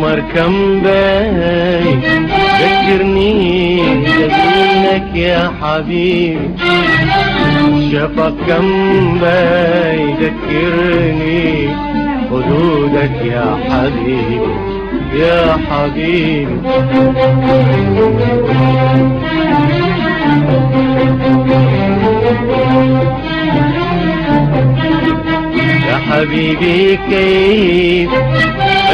القمر كم باين ذكرني جبينك يا حبيبي، الشفق كم باين ذكرني خدودك يا حبيبي يا حبيبي. يا حبيبي كيف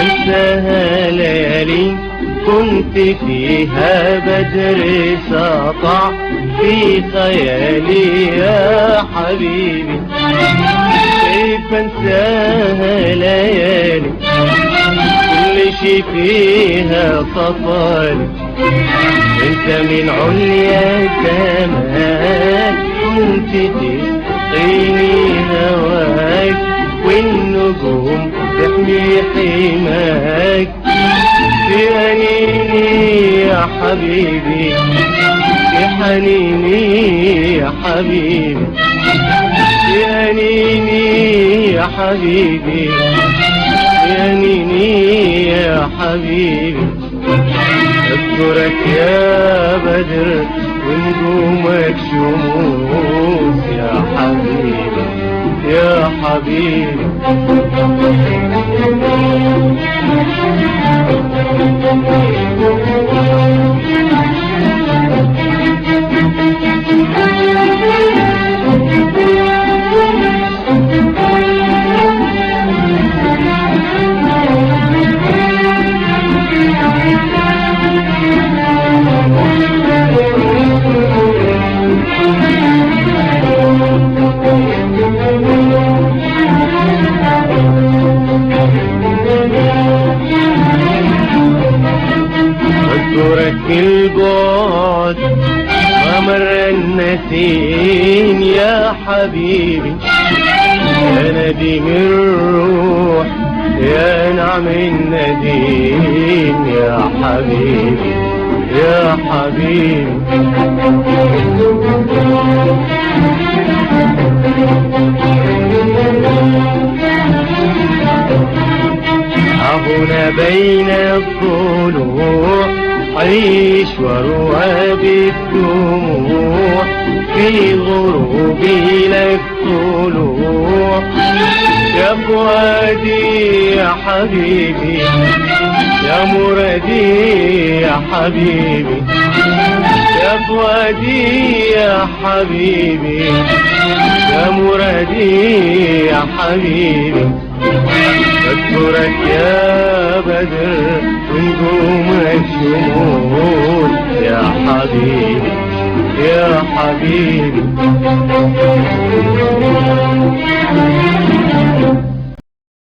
انساها ليالي كنت فيها بدر سطع في خيالي يا حبيبي، كيف انساها ليالي كل شي فيها صفالي، انت من عليا كمان كنت تسقيني هواك والنجوم تحمي حماك، في أنيني يا حبيبي في حنيني يا حبيبي، في أنيني يا حبيبي في أنيني يا حبيبي. أذكرك يا بدر ونجومك شموس يا حبيبي يا حبيبي. أذكرك البعد ما مر النسيم يا حبيبي، يا نديم الروح يا نعم النديم يا حبيبي يا حبيبي. هنا بين الضلوع عيش وروى بالدموع، في غروبي لك طلوع يا فؤادي يا حبيبي يا مرادي يا حبيبي، يا فؤادي يا حبيبي يا مرادي يا حبيبي. أذكرك يا بدر ونجومك شموس يا حبيبي يا حبيبي.